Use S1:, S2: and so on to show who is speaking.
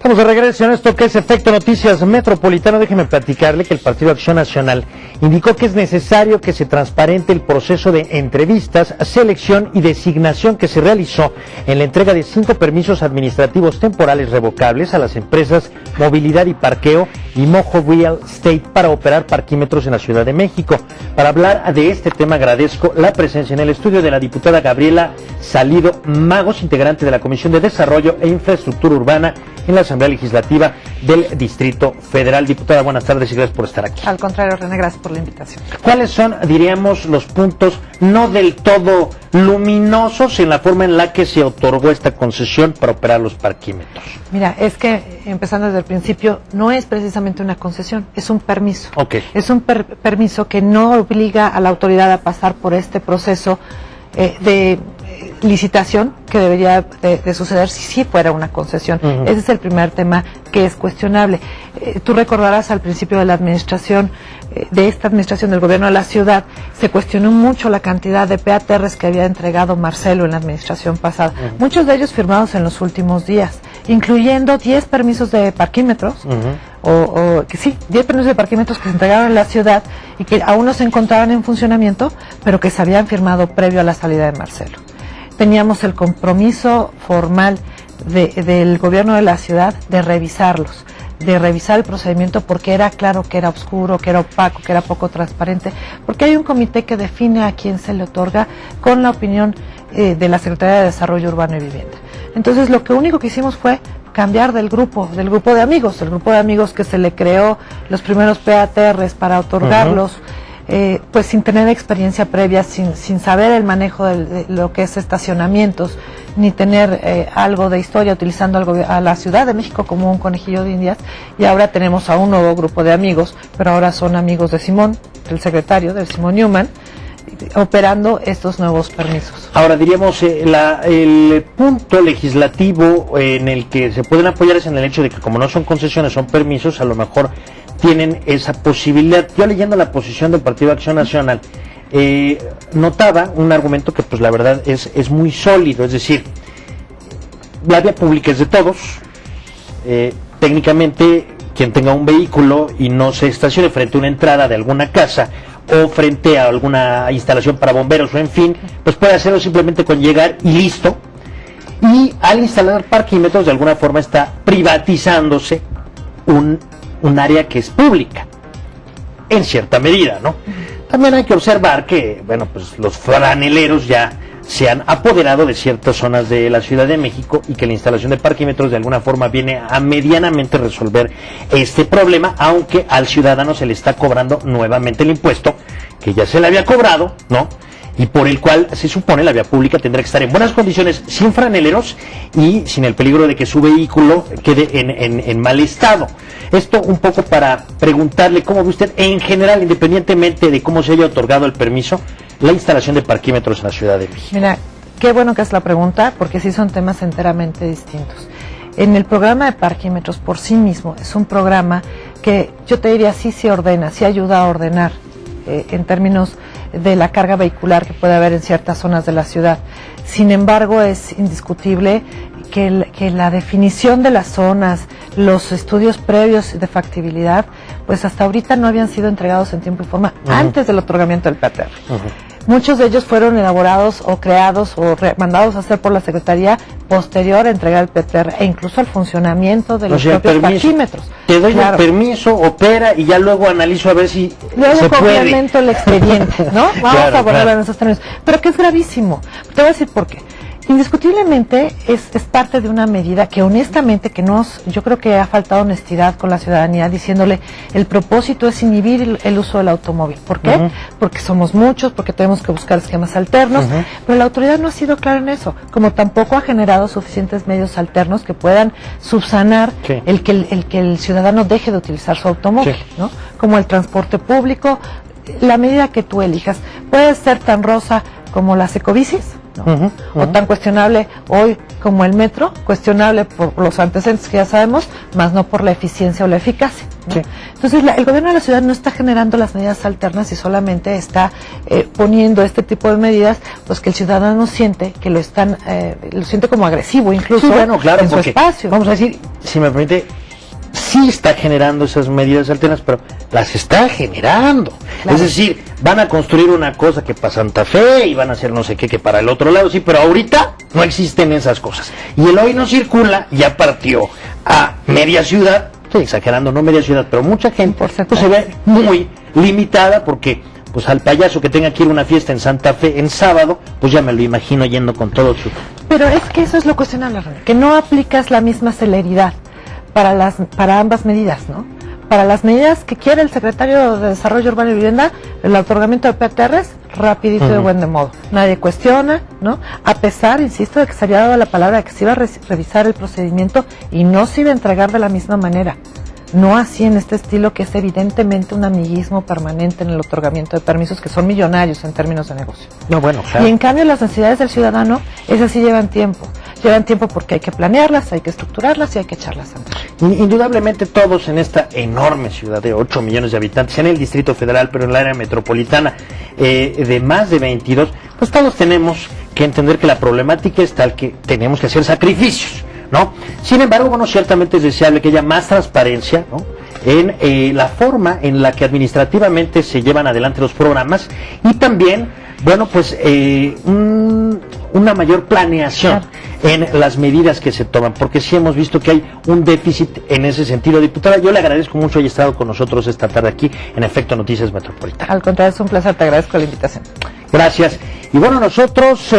S1: Estamos de regreso en esto que es Efecto Noticias Metropolitano. Déjeme platicarle que el Partido Acción Nacional indicó que es necesario que se transparente el proceso de entrevistas, selección y designación que se realizó en la entrega de 5 permisos administrativos temporales revocables a las empresas Movilidad y Parqueo y Mojo Real Estate para operar parquímetros en la Ciudad de México. Para hablar de este tema agradezco la presencia en el estudio de la diputada Gabriela Salido Magos, integrante de la Comisión de Desarrollo e Infraestructura Urbana en la Asamblea Legislativa del Distrito Federal. Diputada, buenas tardes y gracias por estar aquí.
S2: Al contrario, René, gracias por la invitación.
S1: ¿Cuáles son, diríamos, los puntos no del todo luminosos en la forma en la que se otorgó esta concesión para operar los parquímetros?
S2: Mira, es que, empezando desde el principio, no es precisamente una concesión, es un permiso.
S1: Okay.
S2: Es un permiso que no obliga a la autoridad a pasar por este proceso de licitación que debería de suceder si sí fuera una concesión. Ese es el primer tema que es cuestionable. Tú recordarás al principio de la administración, de esta administración del gobierno de la ciudad, se cuestionó mucho la cantidad de PATRs que había entregado Marcelo en la administración pasada. Muchos de ellos firmados en los últimos días, incluyendo 10 permisos de parquímetros, 10 permisos de parquímetros que se entregaron en la ciudad y que aún no se encontraban en funcionamiento, pero que se habían firmado previo a la salida de Marcelo. Teníamos el compromiso formal del gobierno de la ciudad de revisarlos, de revisar el procedimiento, porque era claro que era oscuro, que era opaco, que era poco transparente, porque hay un comité que define a quién se le otorga con la opinión de la Secretaría de Desarrollo Urbano y Vivienda. Entonces, lo único que hicimos fue cambiar del grupo de amigos que se le creó los primeros PATRs para otorgarlos, pues sin tener experiencia previa, sin saber el manejo de lo que es estacionamientos, ni tener algo de historia, utilizando a la Ciudad de México como un conejillo de indias. Y ahora tenemos a un nuevo grupo de amigos, pero ahora son amigos de Simón, del secretario, de Simón Newman, operando estos nuevos permisos.
S1: Ahora diríamos, el punto legislativo en el que se pueden apoyar es en el hecho de que como no son concesiones, son permisos, a lo mejor tienen esa posibilidad. Yo, leyendo la posición del Partido Acción Nacional, notaba un argumento que pues la verdad es muy sólido, es decir, la vía pública es de todos, técnicamente quien tenga un vehículo y no se estacione frente a una entrada de alguna casa o frente a alguna instalación para bomberos o en fin, pues puede hacerlo simplemente con llegar y listo. Y al instalar parquímetros de alguna forma está privatizándose un área que es pública, en cierta medida, ¿no? También hay que observar que, bueno, pues los franeleros ya se han apoderado de ciertas zonas de la Ciudad de México y que la instalación de parquímetros de alguna forma viene a medianamente resolver este problema, aunque al ciudadano se le está cobrando nuevamente el impuesto que ya se le había cobrado, ¿no? Y por el cual se supone la vía pública tendrá que estar en buenas condiciones, sin franeleros y sin el peligro de que su vehículo quede en mal estado. Esto un poco para preguntarle cómo ve usted en general, independientemente de cómo se haya otorgado el permiso, la instalación de parquímetros en la Ciudad de México.
S2: Mira, qué bueno que es la pregunta, porque sí son temas enteramente distintos. En el programa de parquímetros por sí mismo es un programa que yo te diría sí se ordena, sí ayuda a ordenar en términos de la carga vehicular que puede haber en ciertas zonas de la ciudad. Sin embargo, es indiscutible que la definición de las zonas, los estudios previos de factibilidad, pues hasta ahorita no habían sido entregados en tiempo y forma antes del otorgamiento del PATR. Muchos de ellos fueron elaborados o creados o mandados a hacer por la Secretaría posterior a entregar el PTR e incluso al funcionamiento de los propios parquímetros.
S1: Te doy el permiso, opera y ya luego analizo a ver si
S2: luego
S1: se
S2: complemento el expediente, ¿no? Vamos a ponerlo en esos términos. Pero que es gravísimo. Te voy a decir por qué. Indiscutiblemente es parte de una medida que honestamente yo creo que ha faltado honestidad con la ciudadanía, diciéndole el propósito es inhibir el uso del automóvil. ¿Por qué? Porque somos muchos, porque tenemos que buscar esquemas alternos, pero la autoridad no ha sido clara en eso, como tampoco ha generado suficientes medios alternos que puedan subsanar el que el ciudadano deje de utilizar su automóvil, ¿no? Como el transporte público, la medida que tú elijas. Puede ser tan rosa como las ecobicis, ¿no? O tan cuestionable hoy como el metro, cuestionable por los antecedentes que ya sabemos, más no por la eficiencia o la eficacia. ¿no?
S1: Sí.
S2: Entonces, el gobierno de la ciudad no está generando las medidas alternas y solamente está poniendo este tipo de medidas, pues que el ciudadano siente que lo siente como agresivo, incluso
S1: Sí, bueno, claro,
S2: en su
S1: porque,
S2: espacio.
S1: vamos a decir, si me permite, sí está generando esas medidas alternas, pero las está generando.
S2: Claro.
S1: Es decir, van a construir una cosa que para Santa Fe y van a hacer no sé qué que para el otro lado, sí, pero ahorita no existen esas cosas. Y el hoy no circula ya partió a media ciudad, estoy exagerando, no media ciudad, pero mucha gente pues, se ve muy limitada porque pues al payaso que tenga que ir a una fiesta en Santa Fe en sábado, pues ya me lo imagino yendo con todo su...
S2: Pero es que eso es lo cuestionable, que no aplicas la misma celeridad para ambas medidas, ¿no? Para las medidas que quiere el secretario de Desarrollo Urbano y Vivienda, el otorgamiento de PTRs, rapidito y de buen de modo. Nadie cuestiona, ¿no? A pesar, insisto, de que se había dado la palabra de que se iba a revisar el procedimiento y no se iba a entregar de la misma manera. No así en este estilo que es evidentemente un amiguismo permanente en el otorgamiento de permisos que son millonarios en términos de negocio.
S1: No, bueno, claro.
S2: Y en cambio las necesidades del ciudadano, esas sí llevan tiempo. Llevan tiempo porque hay que planearlas, hay que estructurarlas y hay que echarlas a andar.
S1: Indudablemente todos en esta enorme ciudad de 8 millones de habitantes, en el Distrito Federal, pero en el área metropolitana de más de 22, pues todos tenemos que entender que la problemática es tal que tenemos que hacer sacrificios, ¿no? Sin embargo, bueno, ciertamente es deseable que haya más transparencia, ¿no?, en la forma en la que administrativamente se llevan adelante los programas y también, bueno, pues una mayor planeación en las medidas que se toman, porque sí hemos visto que hay un déficit en ese sentido. Diputada, yo le agradezco mucho haya estado con nosotros esta tarde aquí en Efecto Noticias Metropolitana.
S2: Al contrario, es un placer, te agradezco la invitación.
S1: Gracias. Y bueno, nosotros...